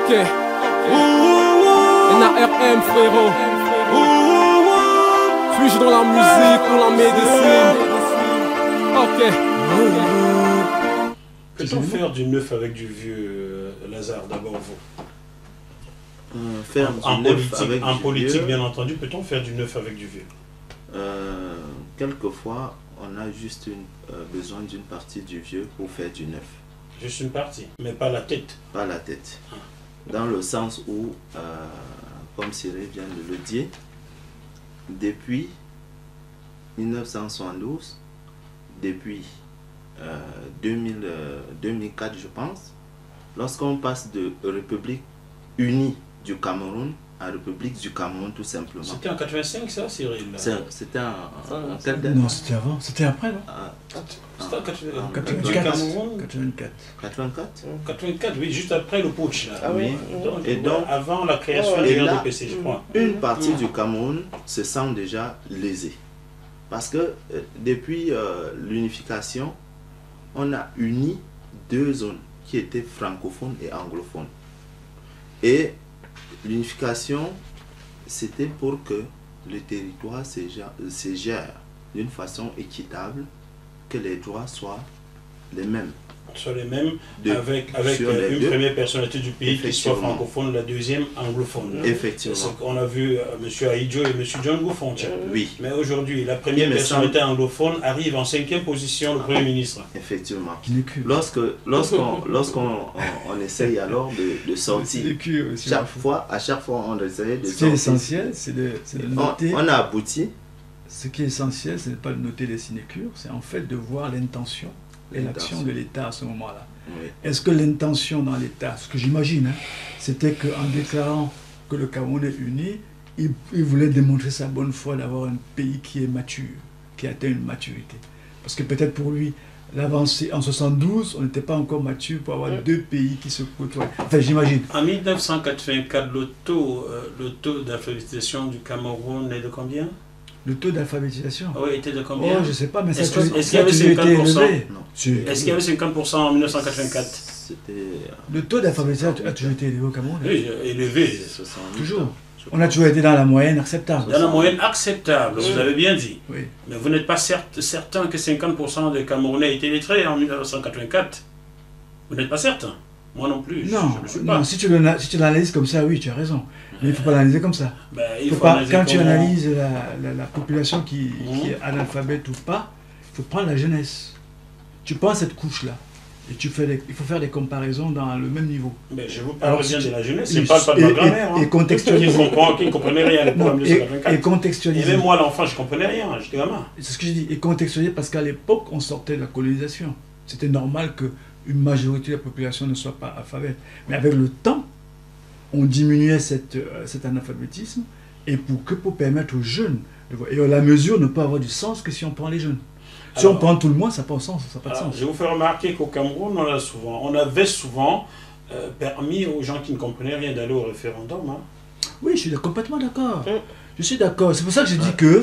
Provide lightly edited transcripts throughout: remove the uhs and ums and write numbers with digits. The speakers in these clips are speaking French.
Ok. NARM frérot. Suis-je dans la musique ou la médecine? Ok. Peut-on faire du neuf avec du vieux, Lazare, d'abord vous? Faire En du neuf politique, avec en du politique vieux, bien entendu, peut-on faire du neuf avec du vieux? quelquefois, on a juste besoin d'une partie du vieux pour faire du neuf. Juste une partie, mais pas la tête. Pas la tête. Dans le sens où, comme Cyril vient de le dire, depuis 1972, depuis 2004 je pense, lorsqu'on passe de République unie du Cameroun à République du Cameroun tout simplement. C'était en 85 ça, Cyril? C'était en quelle date? Non, c'était avant, c'était après, non? C'était en 84. 84. 84. 84, oui, juste après le putsch. Là. Ah oui. Et donc, avant la création du RDPC, je crois. Une partie du Cameroun se sent déjà lésée. Parce que depuis l'unification, on a uni deux zones qui étaient francophones et anglophones. Et l'unification, c'était pour que le territoire se gère d'une façon équitable, que les droits soient les mêmes. Soit les mêmes, avec une première personnalité du pays qui soit francophone, la deuxième anglophone. Effectivement. On a vu M. Aïdjo et M. John Gouffon. Oui. Mais aujourd'hui, la première personnalité anglophone arrive en 5e position, le Premier ministre. Effectivement. Lorsqu'on essaye alors de sortir, à chaque fois on essaye de sortir. Ce qui est essentiel, c'est de noter. On a abouti. Ce qui est essentiel, ce n'est pas de noter les sinécures, c'est en fait de voir l'intention et l'action de l'État à ce moment-là. Oui. Est-ce que l'intention dans l'État, ce que j'imagine, c'était qu'en déclarant que le Cameroun est uni, il voulait démontrer sa bonne foi d'avoir un pays qui est mature, qui atteint une maturité. Parce que peut-être pour lui, l'avancée en 72, on n'était pas encore mature pour avoir deux pays qui se côtoient. Enfin, j'imagine. En 1984, le taux d'alphabétisation du Cameroun est de combien? Le taux d'alphabétisation? Oui, était de combien? Oh, je ne sais pas, mais ça est-ce qu'il y avait 50%? Est-ce qu'il y avait 50% en 1984? Le taux d'alphabétisation a toujours été élevé au Cameroun? Oui, élevé. Toujours. On a toujours été dans la moyenne acceptable. Dans la moyenne acceptable, vous avez bien dit. Oui. Mais vous n'êtes pas certain que 50% des Camerounais étaient lettrés en 1984. Vous n'êtes pas certain? Moi non plus. Non, je ne suis pas. Non, si tu l'analyses comme ça, oui, tu as raison. Mais il ne faut pas l'analyser comme ça. Ben, Quand tu analyses la population qui est analphabète ou pas, il faut prendre la jeunesse. Tu prends cette couche-là. Et il faut faire des comparaisons dans le même niveau. Mais je vous parle bien de la jeunesse, je ne parle pas de ma grand-mère. Et contextualiser. Qui ne comprenait rien à l'époque en 1984. Et contextualiser. Et même moi, l'enfant, je ne comprenais rien, j'étais gamin. C'est ce que je dis. Et contextualiser parce qu'à l'époque, on sortait de la colonisation. C'était normal qu'une majorité de la population ne soit pas alphabète. Mais avec le temps, on diminuait cet analphabétisme et pour permettre aux jeunes de voir. Et la mesure ne peut avoir du sens que si on prend les jeunes. Si on prend tout le monde, ça n'a pas de sens. Je vous fais remarquer qu'au Cameroun, on avait souvent permis aux gens qui ne comprenaient rien d'aller au référendum. Hein. Oui, je suis complètement d'accord. Je suis d'accord. C'est pour ça que je dis qu'il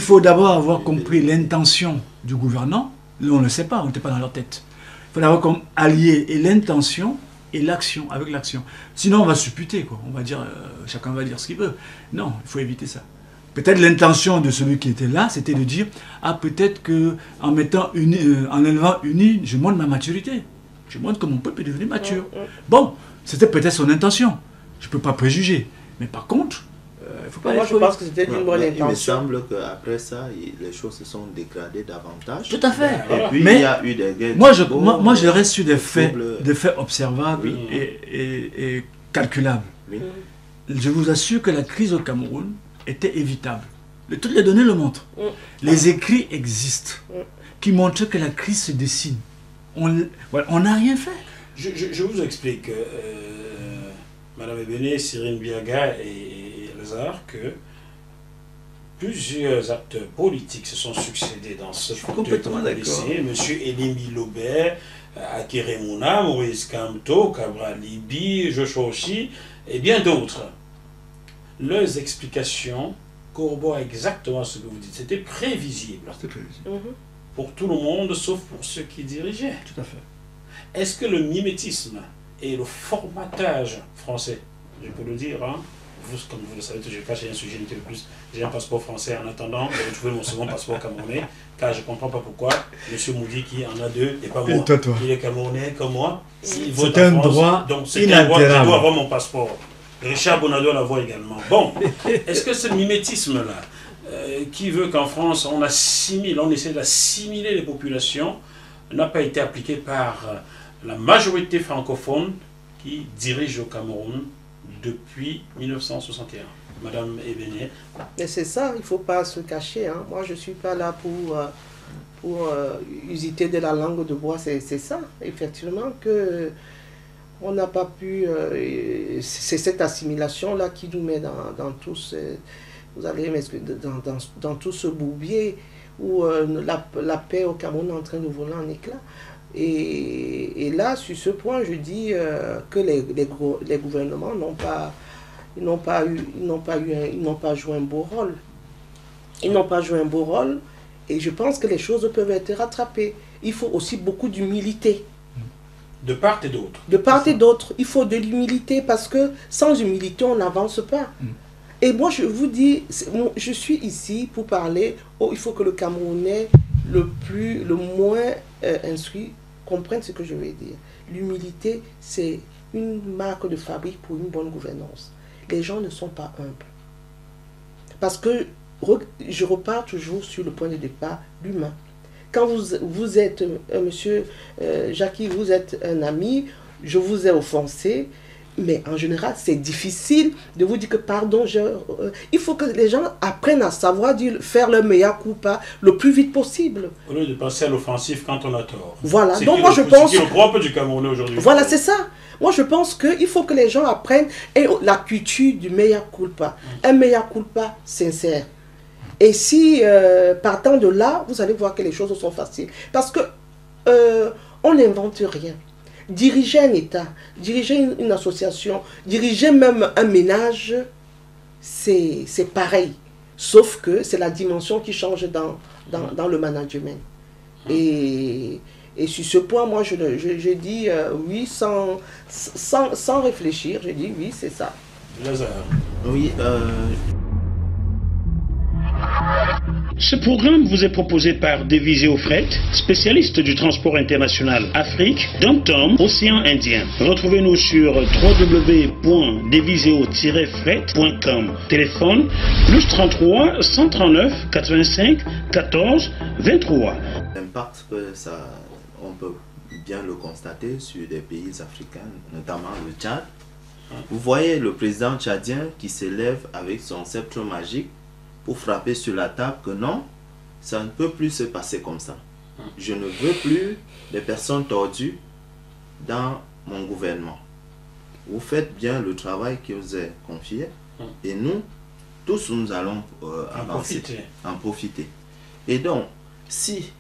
faut d'abord avoir compris l'intention du gouvernant. On ne le sait pas, on n'était pas dans leur tête. Il faut d'abord allier l'intention et l'action, avec l'action. Sinon, on va supputer, quoi. On va dire, chacun va dire ce qu'il veut. Non, il faut éviter ça. Peut-être l'intention de celui qui était là, c'était de dire, peut-être qu'en en élevant uni, je montre ma maturité. Je montre que mon peuple est devenu mature. Bon, c'était peut-être son intention. Je ne peux pas préjuger. Mais par contre, il ne faut pas... Moi, je pense que c'était une bonne intention. Il me semble qu'après ça, les choses se sont dégradées davantage. Tout à fait. Et puis, il y a eu des guerres. Moi, je reste sur des faits observables et calculables. Oui. Je vous assure que la crise au Cameroun était évitable. Toutes les données le montrent. Les écrits existent qui montrent que la crise se dessine. On n'a rien fait. Je vous explique, Madame Ebene, Cyril Biaga et Lazare, que plusieurs acteurs politiques se sont succédés dans ce fauteuil. Monsieur Elimi Lobert, Akere Mouna, Maurice Kamto, Cabral Libi, Joshua Oshi et bien d'autres. Leurs explications corroborent exactement ce que vous dites. C'était prévisible. C'était prévisible. Pour tout le monde, sauf pour ceux qui dirigeaient. Tout à fait. Est-ce que le mimétisme et le formatage français, je peux le dire, hein. Vous, comme vous le savez, je n'ai pas chez un sujet de plus. J'ai un passeport français en attendant de retrouver mon second passeport camerounais, car je ne comprends pas pourquoi M. Moudi, qui en a deux, et pas moi. Toi. Il est camerounais comme moi. C'est un droit donc c'est un droit, je dois avoir mon passeport. Richard Bonado l'avoir également. Bon, est-ce que ce mimétisme-là, qui veut qu'en France, on essaie d'assimiler les populations, n'a pas été appliqué par la majorité francophone qui dirige au Cameroun depuis 1961. Madame Ebené. Mais c'est ça, il ne faut pas se cacher. Hein. Moi, je ne suis pas là pour usiter de la langue de bois. C'est ça, effectivement, que on n'a pas pu... c'est cette assimilation-là qui nous met dans tout ce... Vous allez dans tout ce bourbier où la paix au Cameroun est en train de voler en éclats. Et là, sur ce point, je dis que les gouvernements n'ont pas joué un beau rôle. Ils n'ont pas joué un beau rôle et je pense que les choses peuvent être rattrapées. Il faut aussi beaucoup d'humilité. De part et d'autre. De part et d'autre. Il faut de l'humilité parce que sans humilité, on n'avance pas. Et moi, je vous dis, je suis ici pour parler. Il faut que le Camerounais le moins instruit comprenne ce que je vais dire. L'humilité, c'est une marque de fabrique pour une bonne gouvernance. Les gens ne sont pas humbles. Parce que je repars toujours sur le point de départ, l'humain. Quand vous êtes, monsieur Jackie, vous êtes un ami, je vous ai offensé, mais en général, c'est difficile de vous dire que pardon, il faut que les gens apprennent à savoir faire leur meilleur coup pas le plus vite possible. Au lieu de passer à l'offensif quand on a tort. Voilà, donc moi je pense... C'est le propre du Camerounais aujourd'hui. Voilà, c'est ça. Moi je pense qu'il faut que les gens apprennent la culture du meilleur culpa. Un meilleur culpa sincère. Et si, partant de là, vous allez voir que les choses sont faciles. Parce que on n'invente rien. Diriger un État, diriger une association, diriger même un ménage, c'est pareil. Sauf que c'est la dimension qui change dans le management. Et sur ce point, moi, je dis oui sans réfléchir. Je dis oui, c'est ça. Lazare. Oui, Ce programme vous est proposé par Deviseo Fret, spécialiste du transport international Afrique, Dom-Tom, Océan Indien. Retrouvez-nous sur www.deviseo-fret.com. Téléphone +33 139 85 14 23. L'impact que ça, on peut bien le constater sur des pays africains, notamment le Tchad. Vous voyez le président tchadien qui s'élève avec son sceptre magique pour frapper sur la table que non, ça ne peut plus se passer comme ça. Je ne veux plus des personnes tordues dans mon gouvernement. Vous faites bien le travail qui vous est confié et nous, tous nous allons en profiter. Et donc, si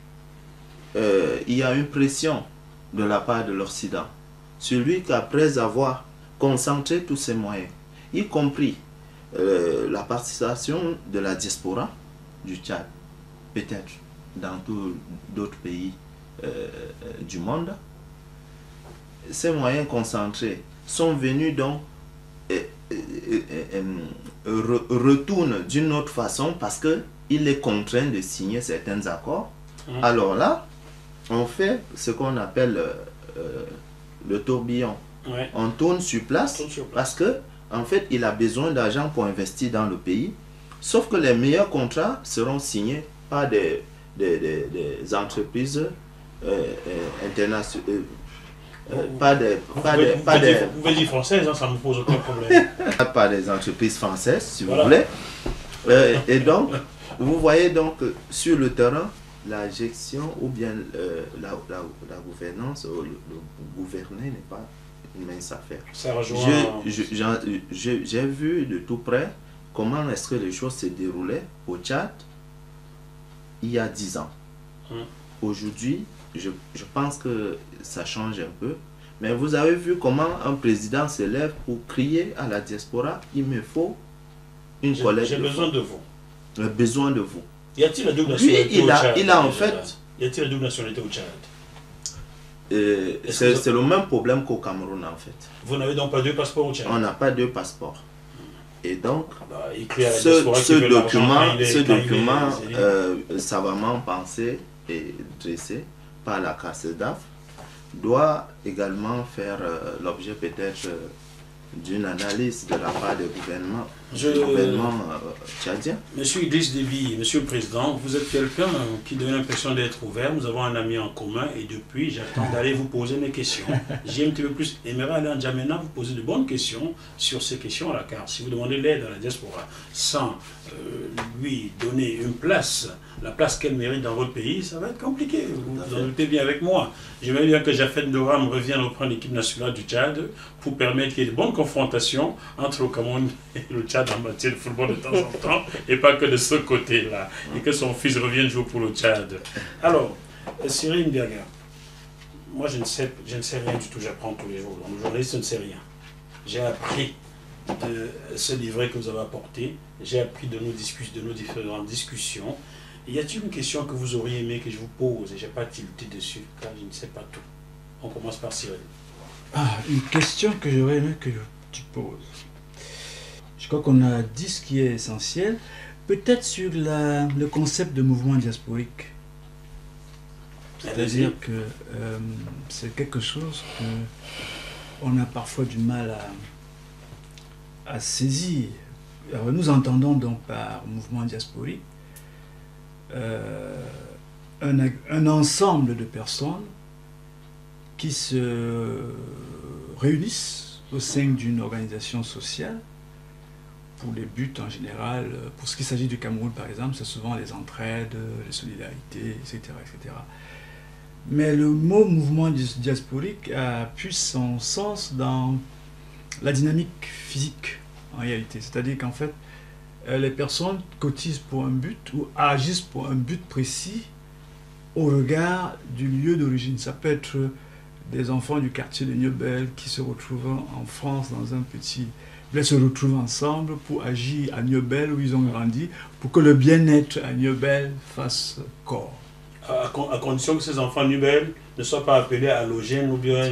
il y a une pression de la part de l'Occident, celui qu'après avoir concentré tous ses moyens, y compris la participation de la diaspora du Tchad, peut-être dans d'autres pays du monde, ces moyens concentrés sont venus donc retournent d'une autre façon parce qu'il est contraint de signer certains accords. Alors là, on fait ce qu'on appelle le tourbillon. On tourne sur place parce que en fait, il a besoin d'argent pour investir dans le pays. Sauf que les meilleurs contrats seront signés par des entreprises internationales. Vous pouvez dire française, hein, ça ne me pose aucun problème. Par des entreprises françaises, si vous voulez. Et donc, vous voyez donc sur le terrain, la gestion ou bien la gouvernance, le gouverner n'est pas une mince affaire. Ça rejoint... J'ai vu de tout près comment est-ce que les choses se déroulaient au Tchad il y a 10 ans. Aujourd'hui, je pense que ça change un peu. Mais vous avez vu comment un président se lève pour crier à la diaspora, il me faut une collecte. J'ai besoin de vous. J'ai besoin de vous. Y a-t-il la double nationalité au Tchad? Il a en fait... Y a-t-il la double nationalité au Tchad? c'est le même problème qu'au Cameroun en fait. Vous n'avez donc pas deux passeports au Tchad? On n'a pas deux passeports. Et donc, ce document savamment pensé et dressé par la CACEDAF doit également faire l'objet peut-être d'une analyse de la part du gouvernement tchadien. Monsieur Idriss Déby, Monsieur le Président, vous êtes quelqu'un qui donne l'impression d'être ouvert. Nous avons un ami en commun et depuis, j'attends d'aller vous poser mes questions. J'ai un petit peu plus aimé aller en Djamena vous poser de bonnes questions sur ces questions-là, car si vous demandez l'aide à la diaspora sans lui donner une place, la place qu'elle mérite dans votre pays, ça va être compliqué. Vous en doutez bien avec moi. J'aimerais bien que Jafet Ndoram revienne reprendre l'équipe nationale du Tchad pour permettre qu'il y ait de bonnes confrontations entre le Cameroun et le Tchad en matière de football de temps en temps, et pas que de ce côté-là. Et que son fils revienne jouer pour le Tchad. Alors, Cyril Ndiaga, moi je ne sais rien du tout, j'apprends tous les jours. Le journaliste ne sait rien. J'ai appris de ce livret que vous avez apporté, j'ai appris de nos différentes discussions. Y a-t-il une question que vous auriez aimé que je vous pose et je n'ai pas tilté dessus, car je ne sais pas tout. On commence par Cyril. Une question que j'aurais aimé que tu poses. Je crois qu'on a dit ce qui est essentiel. Peut-être sur le concept de mouvement diasporique. C'est-à-dire que c'est quelque chose qu'on a parfois du mal à saisir. Alors, nous entendons donc par mouvement diasporique un ensemble de personnes qui se réunissent au sein d'une organisation sociale pour les buts en général. Pour ce qui s'agit du Cameroun par exemple, c'est souvent les entraides, les solidarités, etc., etc. Mais le mot mouvement diasporique a pu son sens dans la dynamique physique en réalité. C'est-à-dire qu'en fait, les personnes cotisent pour un but ou agissent pour un but précis au regard du lieu d'origine. Ça peut être des enfants du quartier de Niobel qui se retrouvent en France dans un petit... Ils se retrouvent ensemble pour agir à Niobel où ils ont grandi, pour que le bien-être à Niobel fasse corps. À condition que ces enfants Niobel ne soient pas appelés à l'ogène ou bien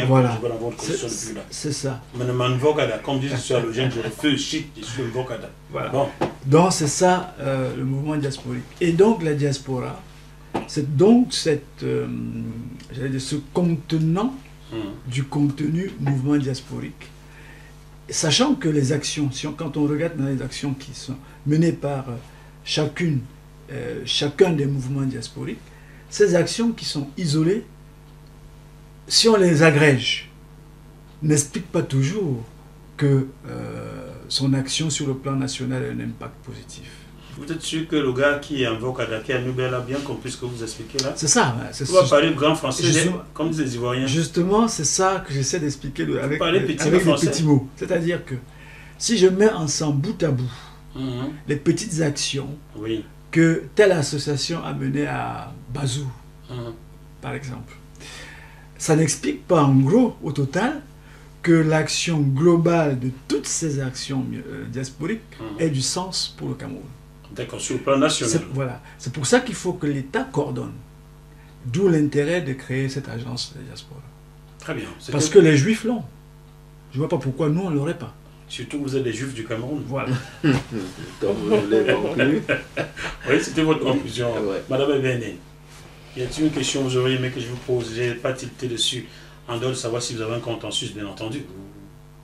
voilà, c'est ça. Comme dit je suis à l'ogène, je refuse shit, je suis un vocada. Voilà. Bon. Donc c'est ça le mouvement diasporique. Et donc la diaspora, c'est donc ce contenant du contenu mouvement diasporique. Sachant que les actions, quand on regarde dans les actions qui sont menées par chacun des mouvements diasporiques, ces actions qui sont isolées, si on les agrège, n'expliquent pas toujours que son action sur le plan national a un impact positif. Vous êtes sûr que le gars qui invoque Adaki à Noubel a bien compris ce que vous expliquez là? C'est ça. On va parler de grand français, comme disent les Ivoiriens. Justement, c'est ça que j'essaie d'expliquer avec les petits mots. C'est-à-dire que si je mets ensemble bout à bout les petites actions que telle association a menées à Bazou, par exemple, ça n'explique pas en gros, au total, que l'action globale de toutes ces actions diasporiques ait du sens pour le Cameroun. D'accord, sur le plan national. Voilà. C'est pour ça qu'il faut que l'État coordonne. D'où l'intérêt de créer cette agence de diaspora. Très bien. Parce que les Juifs l'ont. Je ne vois pas pourquoi nous, on ne l'aurait pas. Surtout que vous êtes des Juifs du Cameroun. Voilà. Comme vous l'avez conclu. Oui, c'était votre conclusion. Ouais. Madame Ebene, y a-t-il une question que vous auriez aimé que je vous pose? Je n'ai pas tilté dessus. En dehors de savoir si vous avez un compte en Suisse, bien entendu.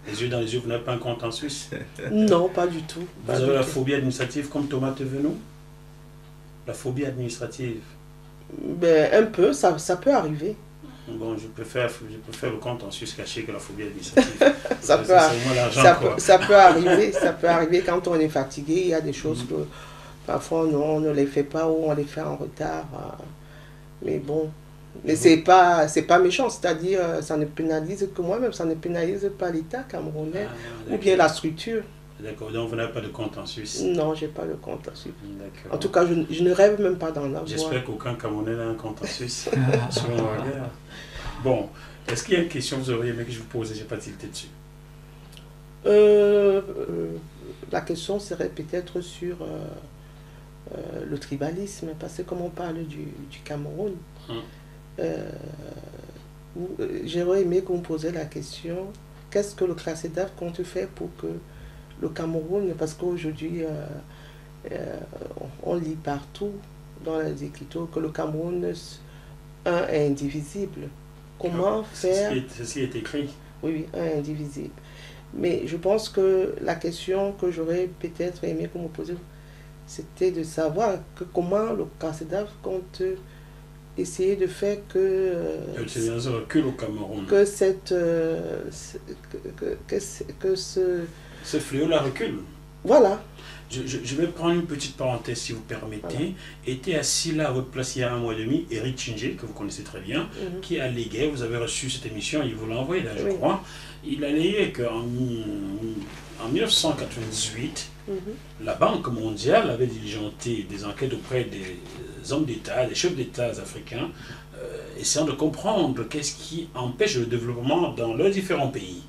Les yeux dans les yeux, vous n'avez pas un compte en Suisse? Non, pas du tout. Vous avez la phobie administrative comme Thomas Tevenou? La phobie administrative? Ben, un peu, ça peut arriver. Bon, je préfère le compte en Suisse caché que la phobie administrative. ça peut arriver, ça peut arriver quand on est fatigué. Il y a des choses que parfois on ne les fait pas ou on les fait en retard. Mais bon, mais c'est pas méchant, c'est-à-dire ça ne pénalise que moi-même, ça ne pénalise pas l'État camerounais ou bien la structure. D'accord, donc vous n'avez pas de compte en Suisse? Non, j'ai pas de compte en Suisse. En tout cas, je ne rêve même pas d'en avoir. J'espère qu'aucun Camerounais n'a un compte en Suisse. Bon, est-ce qu'il y a une question que vous auriez aimé que je vous pose et je n'ai pas tilté dessus? La question serait peut-être sur le tribalisme, parce que comme on parle du Cameroun, j'aurais aimé qu'on me posait la question, qu'est-ce que le CRACEDAF compte faire pour que le Cameroun, parce qu'aujourd'hui, on lit partout dans les écriteaux que le Cameroun est indivisible. Comment faire... C'est ce qui est écrit. Oui, un indivisible. Mais je pense que la question que j'aurais peut-être aimé qu'on me pose, c'était de savoir comment le CRACEDAF compte essayer de faire que recule au Cameroun. Que ce fléau-là recule. Voilà. Je vais prendre une petite parenthèse si vous permettez. Voilà. Était assis là à votre place il y a 1 mois et demi, Eric Chingé, que vous connaissez très bien, qui alléguait, vous avez reçu cette émission, il vous l'a envoyé là, je crois, il alléguait qu'en 1998, la Banque mondiale avait diligenté des enquêtes auprès des hommes d'État, des chefs d'État africains, essayant de comprendre qu'est-ce qui empêche le développement dans leurs différents pays.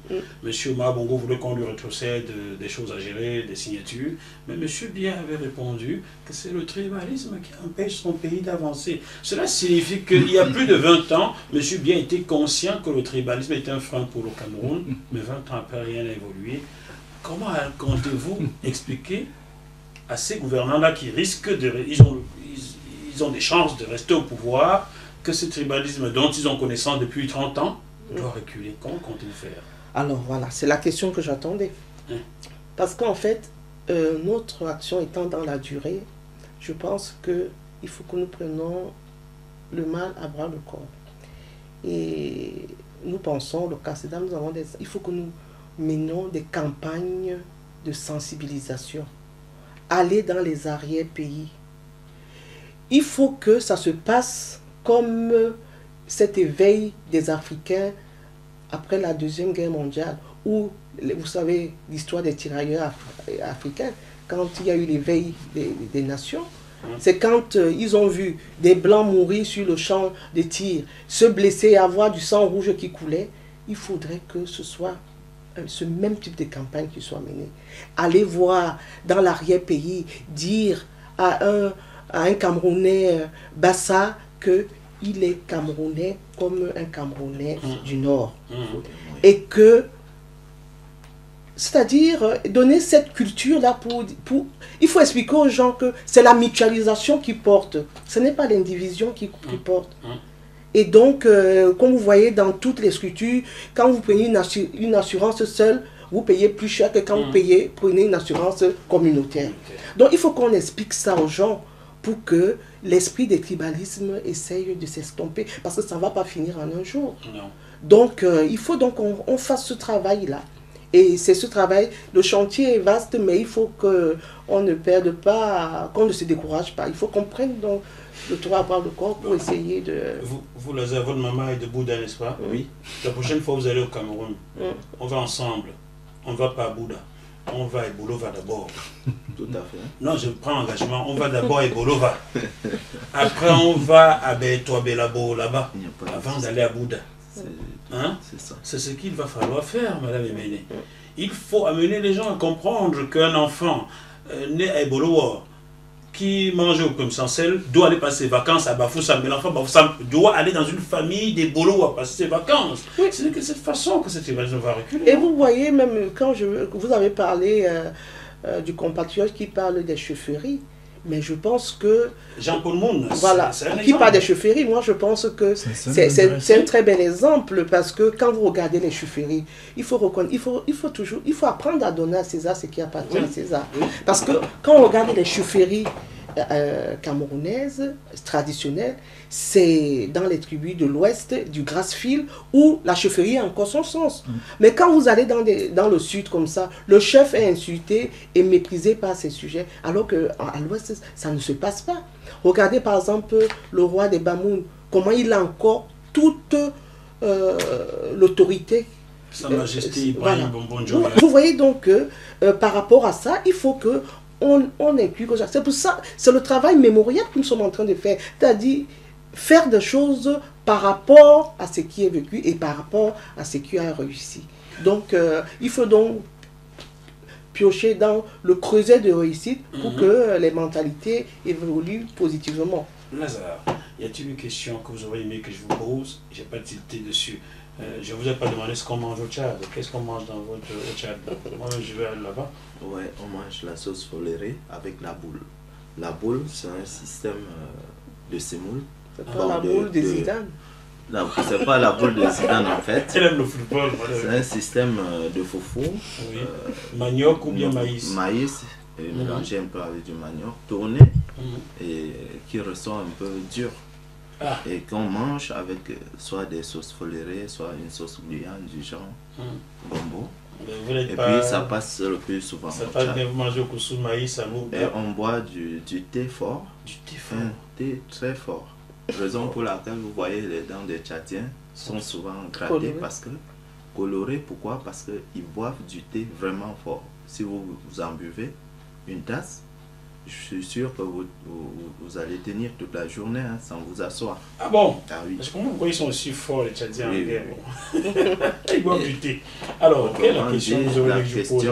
Monsieur Mabongo voulait qu'on lui rétrocède des choses à gérer, des signatures, mais Monsieur Biya avait répondu que c'est le tribalisme qui empêche son pays d'avancer. Cela signifie qu'il y a plus de 20 ans, Monsieur Biya était conscient que le tribalisme était un frein pour le Cameroun, mais 20 ans après, rien n'a évolué. Comment comptez-vous expliquer à ces gouvernants-là qui risquent de... Ils ont des chances de rester au pouvoir, que ce tribalisme dont ils ont connaissance depuis 30 ans doit reculer? Comment comptez-vous faire? Alors voilà, c'est la question que j'attendais. Parce qu'en fait, notre action étant dans la durée, je pense qu'il faut que nous prenions le mal à bras le corps. Et nous pensons, le CRACEDAF, il faut que nous menions des campagnes de sensibilisation. Aller dans les arrière-pays. Il faut que ça se passe comme cet éveil des Africains après la Deuxième Guerre mondiale, où, vous savez, l'histoire des tirailleurs africains, quand il y a eu l'éveil des nations, c'est quand ils ont vu des Blancs mourir sur le champ de tir, se blesser et avoir du sang rouge qui coulait. Il faudrait que ce soit ce même type de campagne qui soit menée. Aller voir dans l'arrière-pays, dire à un Camerounais Bassa qu'il est Camerounais comme un Camerounais du Nord. Et que, c'est-à-dire, donner cette culture-là pour... Il faut expliquer aux gens que c'est la mutualisation qui porte. Ce n'est pas l'indivision qui porte. Et donc, comme vous voyez dans toutes les structures, quand vous prenez une assurance seule, vous payez plus cher que quand vous prenez une assurance communautaire. Donc, il faut qu'on explique ça aux gens pour que l'esprit des tribalismes essaye de s'estomper, parce que ça ne va pas finir en un jour. Non. Donc, il faut donc qu'on fasse ce travail-là. Et c'est ce travail, le chantier est vaste, mais il faut qu'on ne perde pas, qu'on ne se décourage pas. Il faut qu'on prenne donc le tour à bras le corps pour essayer de... Vous, votre maman est de Bouddha, n'est-ce pas? Oui. La prochaine fois vous allez au Cameroun, on va ensemble. On ne va pas à Bouddha. On va à Ebolova d'abord. Tout à fait. Non, je prends engagement. On va d'abord à Ebolova. Après, on va à Belabo là-bas, avant d'aller à Bouddha. Hein? C'est ça. C'est ce qu'il va falloir faire, Madame Emene. Il faut amener les gens à comprendre qu'un enfant né à Ebolova, qui mange au Kumsansel, doit aller passer ses vacances à Bafoussam. Mais l'enfant Bafoussam doit aller dans une famille des Bolo à passer ses vacances. Oui. C'est de cette façon que cette évasion va reculer. Et vous voyez, même quand vous avez parlé du compatriote qui parle des chaufferies, mais je pense que... Jean-Paul Moun, voilà, qui parle des chaufferies, moi je pense que c'est un très bel exemple, parce que quand vous regardez les chaufferies, il faut apprendre à donner à César ce qui appartient à César. Parce que quand on regarde les chaufferies camerounaises, traditionnelles, c'est dans les tribus de l'ouest, du Grassfield, où la chaufferie a encore son sens. Mais quand vous allez dans le sud comme ça, le chef est insulté et méprisé par ces sujets, alors qu'à l'ouest, ça ne se passe pas. Regardez par exemple le roi des Bamoun, comment il a encore toute l'autorité. Sa Majesté Ibrahim Bonbonjo. Vous voyez donc que par rapport à ça, il faut que on inclut ça. C'est pour ça, c'est le travail mémoriel que nous sommes en train de faire. C'est-à-dire faire des choses par rapport à ce qui est vécu et par rapport à ce qui a réussi. Donc, il faut donc piocher dans le creuset de réussite pour que les mentalités évoluent positivement. Lazare, Y a-t-il une question que vous auriez aimé que je vous pose? J'ai pas tilté dessus. Je vous ai pas demandé ce qu'on mange au Tchad. Qu'est-ce qu'on mange dans votre au Tchad? Moi-même, je vais aller là-bas. Ouais, on mange la sauce folérée avec la boule. La boule, c'est un système de semoule. C'est pas la boule de Zidane. C'est pas la boule de Zidane en fait. Elle aime le football. C'est un système de foufou. Oui. Manioc ou bien maïs? Maïs, mélangé un peu avec du manioc, tourné et qui ressort un peu dur. Ah. Et qu'on mange avec soit des sauces folérées, soit une sauce bouillante du genre gombo. Et puis ça passe le plus souvent. Ça passe bien, vous mangez au coussou de maïs, ça vous. Et on boit du thé fort. Du thé fort. Un thé très fort. Raison pour laquelle vous voyez les dents des Tchadiens sont souvent grattées parce que colorées. Pourquoi? Parce qu'ils boivent du thé vraiment fort. Si vous en buvez une tasse, je suis sûr que vous allez tenir toute la journée hein, sans vous asseoir. Ah bon? Ah oui. Parce que pourquoi ils sont aussi forts les Tchadiens en guerre? Oui. Ils boivent du thé. Alors, quelle est la question que vous aurez que je pose?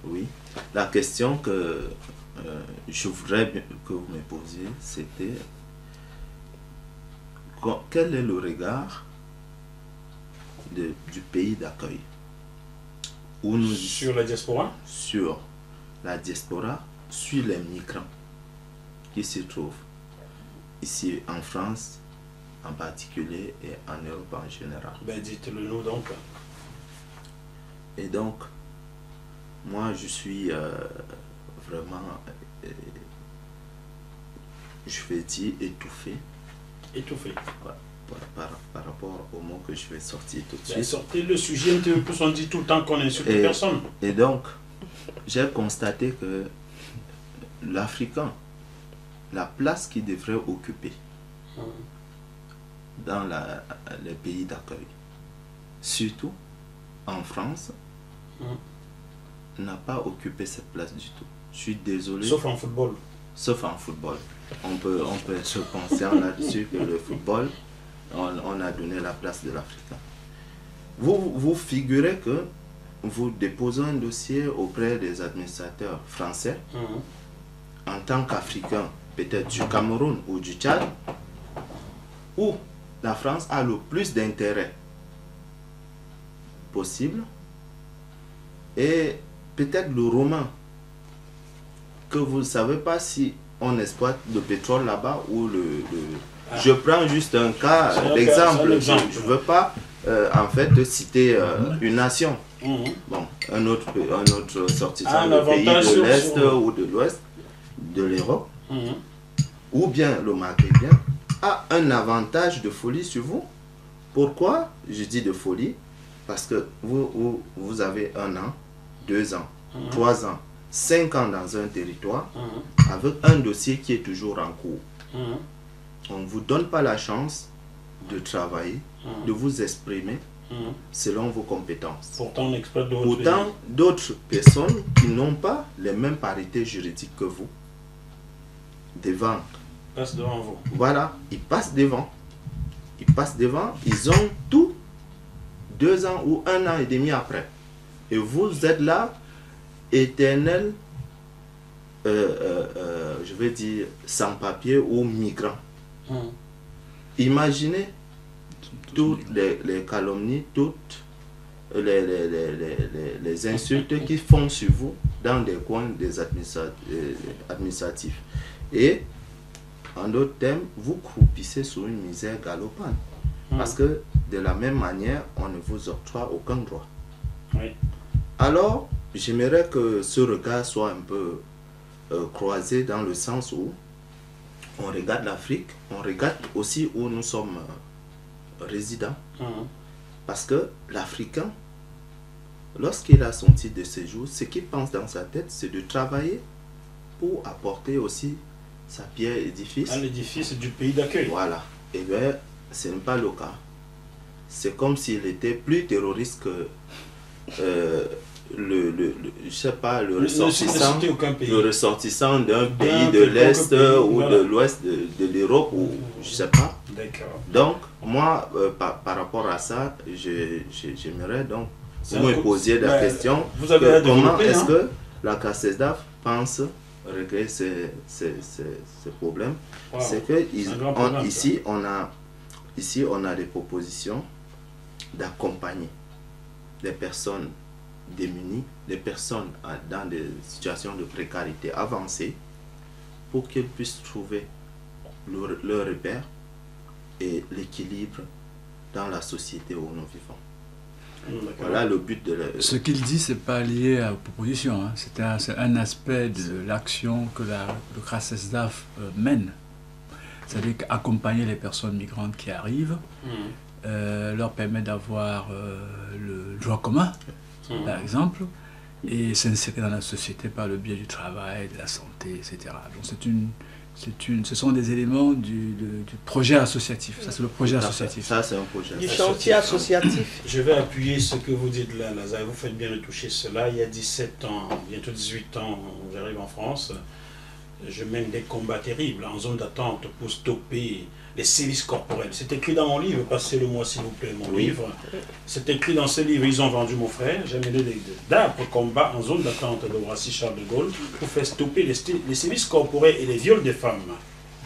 Oui. La question que je voudrais que vous me posiez, c'était quel est le regard du pays d'accueil sur la diaspora? Sur la diaspora, sur les migrants qui se trouvent ici en France en particulier et en Europe en général. Ben dites-le nous donc. Et donc, moi je suis vraiment, je vais dire étouffé. Étouffé. Ouais, par rapport au mot que je vais sortir tout de suite. Ben, sortez le sujet un peu plus, on dit tout le temps qu'on insulte personne. Et donc, j'ai constaté que l'Africain, la place qu'il devrait occuper dans les pays d'accueil, surtout en France, n'a pas occupé cette place du tout. Je suis désolé. Sauf en football. Sauf en football. On peut se penser là-dessus que le football, on a donné la place de l'Africain. Vous figurez que vous déposez un dossier auprès des administrateurs français en tant qu'Africain, peut-être du Cameroun ou du Tchad, où la France a le plus d'intérêt possible, et peut-être le Romain, que vous ne savez pas si on exploite le pétrole là-bas ou Je prends juste un cas d'exemple. Je ne veux pas en fait citer une nation. Bon, un autre sortissant du pays de l'Est ou de l'Ouest de l'Europe, ou bien le Maghrébien, a un avantage de folie sur vous. Pourquoi je dis de folie? Parce que vous avez 1 an, 2 ans, 3 ans, 5 ans dans un territoire avec un dossier qui est toujours en cours. On ne vous donne pas la chance de travailler, de vous exprimer selon vos compétences. Pourtant, on exploite d'autres personnes qui n'ont pas les mêmes parités juridiques que vous, devant. Passent devant vous. Voilà, ils passent devant. Ils passent devant, ils ont tout 2 ans ou 1 an et demi après. Et vous êtes là, éternel, je vais dire, sans papier ou migrant. Imaginez toutes les calomnies, toutes les insultes qui font sur vous dans des coins des administratifs. Et, en d'autres termes, vous croupissez sur une misère galopante. Parce que, de la même manière, on ne vous octroie aucun droit. Oui. Alors, j'aimerais que ce regard soit un peu croisé dans le sens où on regarde l'Afrique, on regarde aussi où nous sommes résidents. Parce que l'Africain, lorsqu'il a son titre de séjour, ce qu'il pense dans sa tête, c'est de travailler pour apporter aussi sa pierre édifice. À l'édifice du pays d'accueil. Voilà. Et bien, ce n'est pas le cas. C'est comme s'il était plus terroriste que je sais pas, le ressortissant d'un pays de l'Est ou de l'Ouest de l'Europe ou je sais pas. Donc, moi, par rapport à ça, j'aimerais donc vous me posiez la question comment est-ce que la CACESDAF pense régler ces problèmes, Wow. c'est que Ici, on a des propositions d'accompagner des personnes démunies, des personnes dans des situations de précarité avancée, pour qu'elles puissent trouver leur repère et l'équilibre dans la société où nous vivons. Voilà le but de Ce qu'il dit, c'est pas lié aux propositions, hein. C'est un aspect de l'action que le CRASESDAF mène. C'est-à-dire accompagner les personnes migrantes qui arrivent, leur permettre d'avoir le droit commun, par exemple, et s'insérer dans la société par le biais du travail, de la santé, etc. Donc ce sont des éléments du projet associatif. Ça, c'est le projet associatif. Ça, c'est un projet Du chantier associatif. Je vais appuyer ce que vous dites là, Lazare. Vous faites bien de toucher cela. Il y a 17 ans, bientôt 18 ans, j'arrive en France. Je mène des combats terribles en zone d'attente pour stopper les sévices corporels. C'est écrit dans mon livre, passez-le-moi s'il vous plaît, mon livre. C'est écrit dans ce livre, ils ont vendu mon frère. J'ai mené d'âpres combats en zone d'attente de Roissy Charles de Gaulle pour faire stopper les sévices corporels et les viols des femmes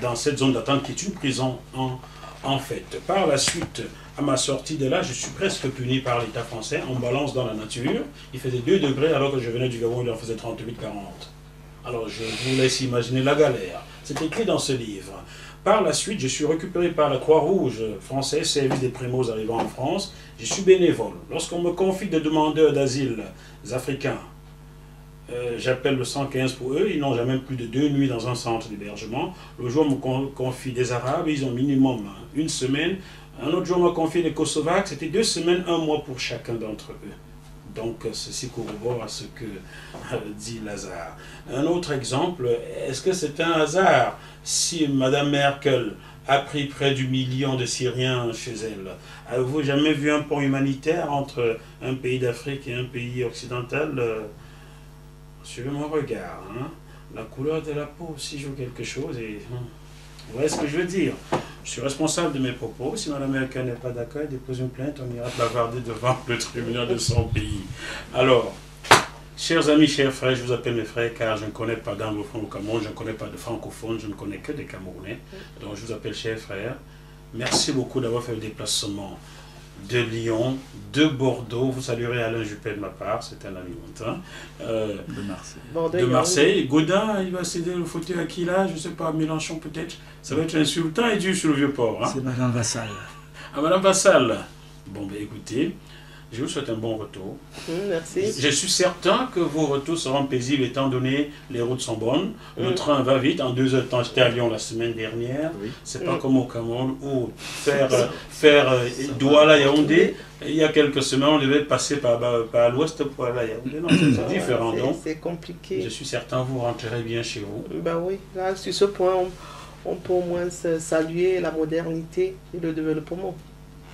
dans cette zone d'attente qui est une prison en fait. Par la suite, à ma sortie de là, je suis presque puni par l'État français. On me balance dans la nature. Il faisait 2 degrés alors que je venais du Gabon, il en faisait 38-40. Alors je vous laisse imaginer la galère. C'est écrit dans ce livre. Par la suite, je suis récupéré par la Croix-Rouge française, service des primos arrivant en France. Je suis bénévole. Lorsqu'on me confie des demandeurs d'asile africains, j'appelle le 115 pour eux. Ils n'ont jamais plus de 2 nuits dans un centre d'hébergement. Le jour, on me confie des Arabes, ils ont minimum 1 semaine. Un autre jour, on me confie des Kosovaques. C'était 2 semaines, 1 mois pour chacun d'entre eux. Donc, ceci corrobore à ce que dit Lazare. Un autre exemple, est-ce que c'est un hasard si Mme Merkel a pris près du million de Syriens chez elle? Avez-vous jamais vu un pont humanitaire entre un pays d'Afrique et un pays occidental? Suivez mon regard. Hein? La couleur de la peau aussi joue quelque chose. Et, vous voyez ce que je veux dire? Je suis responsable de mes propos. Si Mme Merkel n'est pas d'accord, elle dépose une plainte, on ira bavarder devant le tribunal de son pays. Alors, chers amis, chers frères, je vous appelle mes frères car je ne connais pas d'anglophone au Cameroun, je ne connais pas de francophones, je ne connais que des Camerounais. Donc je vous appelle chers frères. Merci beaucoup d'avoir fait le déplacement de Lyon, de Bordeaux. Vous saluerez Alain Juppé de ma part, c'est un ami lointain. De Marseille. De Marseille. Gaudin, il va céder le fauteuil à qui là? Je ne sais pas, Mélenchon peut-être. Ça va être insultant et dur sur le Vieux-Port. Hein? C'est Madame Vassal. Ah, Madame Vassal. Bon, ben écoutez, je vous souhaite un bon retour. Merci. Je suis certain que vos retours seront paisibles étant donné les routes sont bonnes. Le train va vite. En 2 heures de temps, j'étais à Lyon la semaine dernière. Oui. C'est pas comme au Cameroun où faire Douala-Yaoundé, il y a quelques semaines, on devait passer par l'ouest pour aller à Yaoundé. Non, c'est différent. Donc, c'est compliqué. Je suis certain que vous rentrerez bien chez vous. Ben oui, là, sur ce point, on peut au moins saluer la modernité et le développement.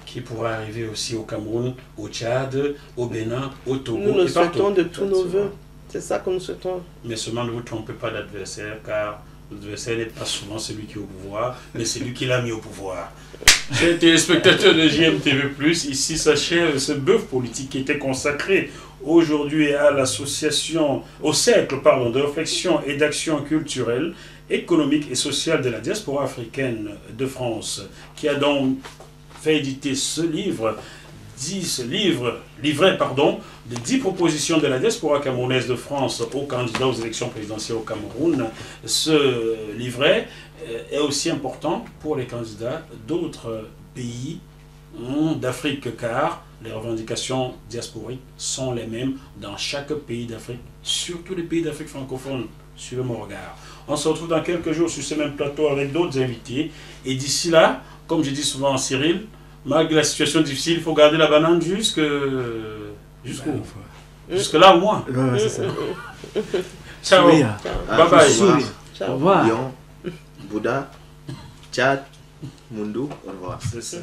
Qui pourra arriver aussi au Cameroun, au Tchad, au Bénin, au Togo. Nous le souhaitons de tous nos voeux. C'est ça que nous souhaitons. Mais seulement ne vous trompez pas d'adversaire, car l'adversaire n'est pas souvent celui qui est au pouvoir, mais celui qui l'a mis au pouvoir. Chers téléspectateurs de JMTV+, ici s'achève ce bœuf politique qui était consacré aujourd'hui à l'association, au cercle de réflexion et d'action culturelle, économique et sociale de la diaspora africaine de France, qui a donc fait éditer ce livre, livret de 10 propositions de la diaspora camerounaise de France aux candidats aux élections présidentielles au Cameroun. Ce livret est aussi important pour les candidats d'autres pays d'Afrique, car les revendications diasporiques sont les mêmes dans chaque pays d'Afrique, surtout les pays d'Afrique francophone. Suivez mon regard. On se retrouve dans quelques jours sur ce même plateau avec d'autres invités. Et d'ici là, comme je dis souvent à Cyril, malgré la situation difficile, il faut garder la banane jusque là au moins. C'est ça. Ciao. Bye bye. Au revoir. Lyon, Bouddha, Tchad, Mundu, au revoir. C'est ça.